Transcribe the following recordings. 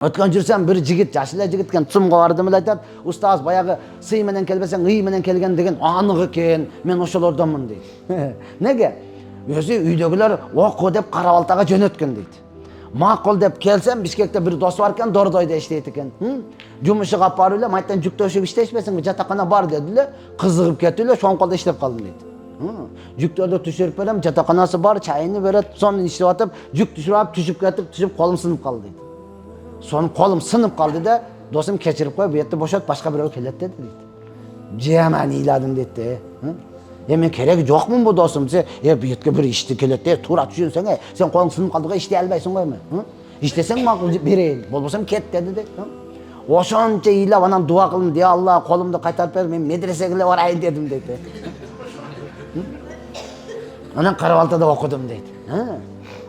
Өткөн жүрсем bir жигит, жаш эле жигит экен, цумга бардым эле айтат, "Устаз, баягы сый менен келбесең, ый менен келген деген анык экен. Мен ошолордонмун" дейт. Неге? Өзү үйдөгүлөр оку деп Карабалтага жөнөткөн дейт. Макул деп келсем, Бишкекте bir дос бар экен, Дордойдо иштейт экен. Жумушуга алып барып эле, майттан жүк төшүп иштешпесиңби, жатакана бар деди эле, кызыгып кетип эле, шоңколдо иштеп калдым дейт. Жүктөрдү түшүрүп берем, жатаканасы бар, чайыны берет, сонун иштеп атып, жүк түшүрүп алып, түшүп колум сынып калды дейт. Соны колум сынып калды да, досум кечирип кой, бу бошот, башка бирөө келет деди дейт. Жаман ыйладым дейт да. Мен кереги жокмун бу досум десе, бу жерге бир ишти келет да, туура түшүнсөң, сен колуң сынып калды го, иштей албайсың го эми. Иштесең макул берейин, болбосом кет деди дейт. Ошончо ыйлап анан дуа кылдым, "Ey Алла, колумду кайтарып бер, мен медресеге эле барайын" дедим дейт. Анан Карабалтада окудум дейт.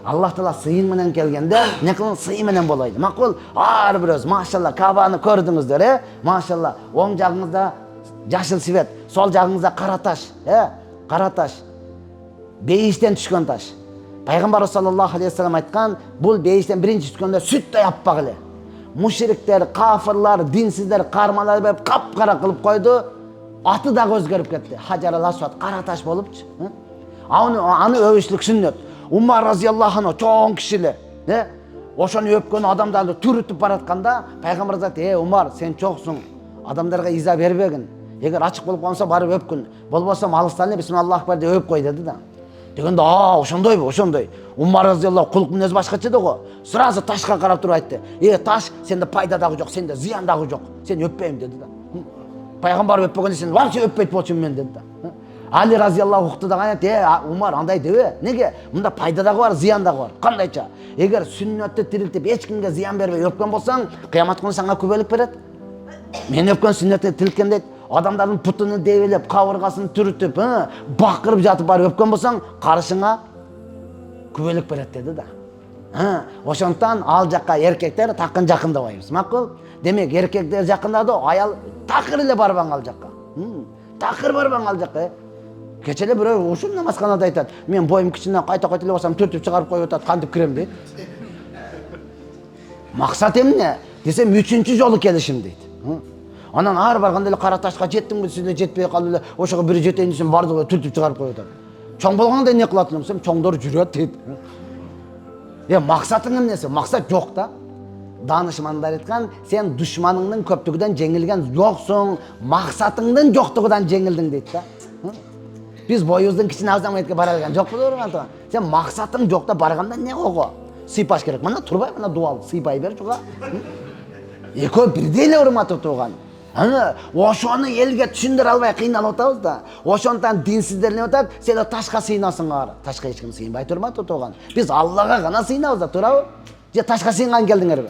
Аллах Таала сыйың менен келгенде, не кылын сый менен болойлу. Макул, ар бирөөбүз машалла Кабаны көрдүңүздөр, машалла. Оң жагыңызда жашыл свет, сол жагыңызда кара таш, кара таш. Бейиштен түшкөн таш. Пайгамбар саллаллаху алейхи вассалам айткан, бул бейиштен биринчи түшкөндө сүттөй аппак эле. Мушриктер, кафирлар, динсиздер кармалап берип капкара кылып койду. Аты дагы өзгөрүп кетти. Хаджар ал-Асвад кара таш болупчу. Аны өбүшлүк сүннөт. Умар разияллаху анху чоң кишиле, ошону өпкөн адамдарды түрүтүп баратканда, пайгамбар айтты: "Умар, сен чоңсуң. Адамдарга иза бербегин. Эгер ачык болуп калса барып өпкүн. Болбосо алыстан эле бисмиллаху акбар деп өп кой" деди да. Дегенде, ошондойбу, ошондой. Умар разияллаху кулк мүнөз башкача дего. Сразу ташка карап туруп айтты: "Таш, сенде пайда дагы жок, сенде зыян дагы жок. Сен өппөйм" деди да. Пайгамбар өппөгөндө сен вообще өппөйт болчумун мен деди да. Али разияллаху укту да айтты: "Умар, андай дебе. Неге? Мында пайда дагы бар, зыян дагы бар. Кандайча? Эгер сүннөттү тирилтип, эч кимге зыян бербей өпкөн болсоң, кыямат күнү сага күбөлүк берет. Мен өпкөн сүннөттү тирилткем дейт, адамдардын путуну дебелеп, кабыргасын түрүтүп, бакырып жатып барып өпкөн болсоң, карышыңа күбөлүк берет" деди да. Ошондон ал жакка эркектер такын жакындабайбыз. Макул? Демек, эркектер жакындады, аял такыр эле барбаң ал жакка. Такыр барбаң ал жакка. Кече эле бирөө ушул намазканада айтат: "Мен боюм кичине, кайта эле барсам түртүп чыгарып коюп атат, кантип кирем" дейт. Максат эмне? Десем, 3-чү жолу келишим дейт. Анан ар барганда эле кара ташка жеттиңби, сиз эле жетпей калды эле, ошого бир жетейин десем, барды го түртүп чыгарып коюп атат. Чоң болгондо эмне кылат десем, чоңдор жүрөт дейт. Максатың эмнеси? Максат жок да. Данышмандар айткан, сен душманыңдын көптүгүнөн жеңилген жоксуң, максатыңдын жоктугунан жеңилдиң дейт да. Биз боюбуздун кичине азаматка бара алган жокпуз урман. Сен максатың жокта барганда не кого? Сыйпаш керек. Мына турбай, мына дуал сыйпай бер чуга. Экөө бирдей эле урматтуу тууган. Ошону элге түшүндүрө албай кыйналып атабыз да. Ошондон динсиздер эмне атат? Сен ташка сыйнасыңар. Ташка эч ким сыйынбай турматтуу тууган. Биз Аллага гана сыйнабыз да, туурабы? Же ташка сыйынган келдиңерби?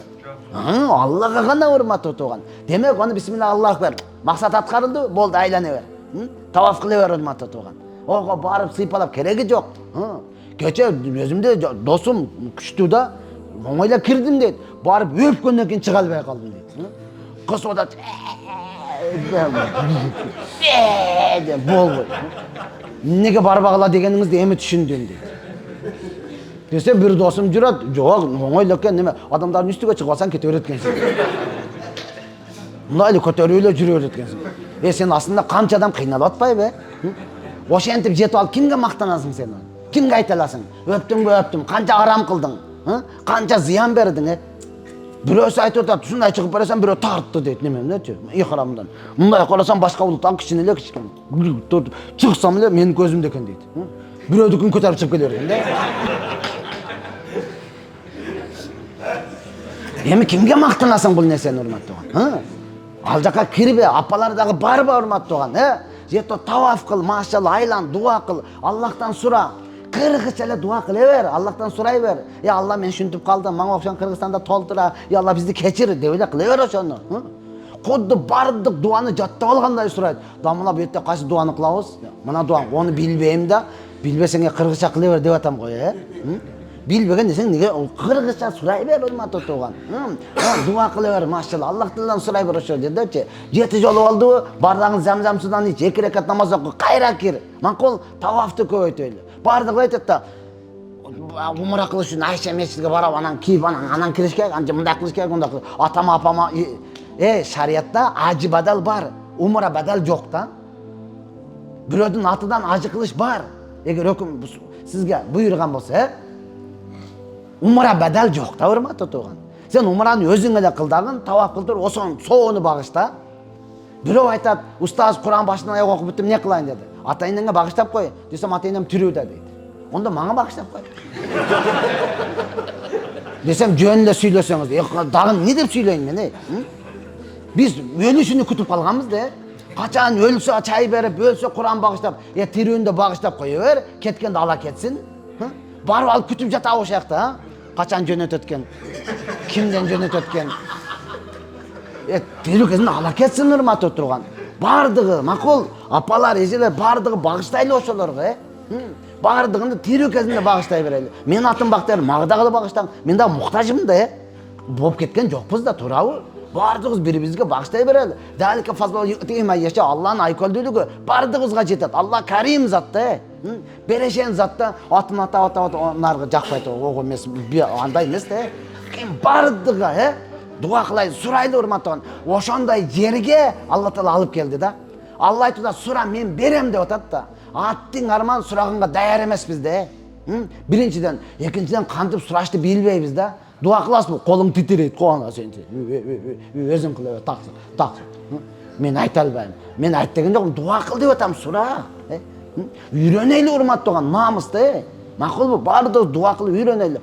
Аллага гана урматтуу тууган. Демек, аны бисмилlah Аллах акбар. Максат аткарылды, болду, айлана бер. Таваф кыла бер урматтуу тууган. Ого барып сыйпалап кереги жок. Кече өзүмдө досум күчтүү да, оңойло кирдим дейт. Барып өпкөндөн кийин чыга албай калдым дейт. Кыз атат. Болбойт. Неге барбагыла дегениңизди эми түшүндүм дейт. Десе бир досум жүрөт, жок, оңойло экен, неме, адамдардын үстүгө чыгып алсаң кете берет экенсиң. Мындай эле көтөрүп эле жүрө берет экенсиң. Сен астында канча адам кыйналып атпайбы? Ошентип жетип алып кимге мактанасың сен? Кимге айта аласың? Өптүңбү, өптүм, канча арам кылдың? Канча зыян бердиң? Бирөөсү айтып атат, ушундай чыгып барасаң, бирөө тартты дейт, немемдечи? Ихрамдан. Мындай карасам башка булуттан кичине эле кичкен. Чыксам эле менин көзүмдө экен дейт. Бирөөдүкүн көтөрүп чыгып келе берген да. Эми кимге мактанасың бул нерсени, урматтуу тууган? Ал жака кирбе, апалар дагы барбы, урматтуу тууган? Жето таваф кыл, машалла, айлан, дуа кыл, Аллахтан сура. Кыргызча эле дуа кыла бер, Аллахтан сурай бер. Алла, мен шүнтүп калдым, мага окшон Кыргызстанда толтура. Алла, бизди кечир деп эле кыла бер ошону. Кодду бардык дуаны жаттап алгандай сурайт. Да мына бу жерде кайсы дуаны кылабыз? Мына дуа, ону билбейм да. Билбесең кыргызча кыла бер деп атам го, Билбеген десең, неге кыргызча сурай бер, урматтуу тууган. Дуа кыла бер, машалла, Аллахтан сурай бер ошо дедичи. 7 жолу болду, бардагың замзам судан ич, 2 рекат намаз оку, кайра кир. Макул тавафты көбөйтөлү. Бардыгы айтат да, умра кылыш үчүн Айша мечитке барып, анан кийип, анан кириш керек, анча мындай кылыш керек, мындай кылыш. Атама, апама, шариятта ажы бадал бар, умра бадал жок да. Бирөөдүн атынан ажы кылыш бар. Эгер өкүм сизге буйруган болсо, умра бадал жок да, урматтуу тууган. Сен умраны өзүң эле кыл дагы, тавап кылдыр, ошон соону багышта. Бирөө айтат, устаз Куран башынан аяк окуп бүттүм, не кылайын деди. Ата-энеңе багыштап кой, десем ата-энем тирүүдө дейт. Онда мага багыштап кой. Десем жөн эле сүйлөсөңүз, дагы эмне деп сүйлөйүн мен, Биз өлүшүнү күтүп калганбыз да. Качан өлсө чай берип, өлсө Куран багыштап, тирүүндө багыштап кое бер, кеткенде ала кетсин. Барып алып күтүп жатабы ошакта, качан жөнөтөт экен, кимден жөнөтөт экен. Тирүү кезинде ала кетсин, урматтуу турган. Бардыгы макул, апалар, эжелер бардыгы багыштайлы ошолорго, бардыгын тирүү кезинде багыштай берели. Мен атын бактар, мага дагы багыштаң. Мен да муктажмын да, Болуп кеткен жокпуз да, туурабы? Бардыгыбыз бири-бирибизге багыштай берели. Далика фазла ютима яша, Аллахнын айкөлдүүлүгү бардыгыбызга жетет. Аллах Карим зат да, берешен зат да, атын ата нарга жакпайт, ого эмес, андай эмес да. Бардыгы, дуа кылайлы, сурайлы, урматтуу. Ошондой жерге Алла Таала алып келди да. Алла айтты, сура мен берем деп атат да. Аттың арман сураганга даяр эмеспиз да. Биринчиден, экинчиден кантип сурашты билбейбиз да. Дуа кыласың, колуң титирейт, коана сен. Өзүң кыла бер, так. Мен айта албайм. Мен айт деген жокмун, дуа кыл деп атам, сура. Үйрөнөйлү, урматтуу, намыс да. Макулбу? Бардыгы дуа кылып үйрөнөйлү.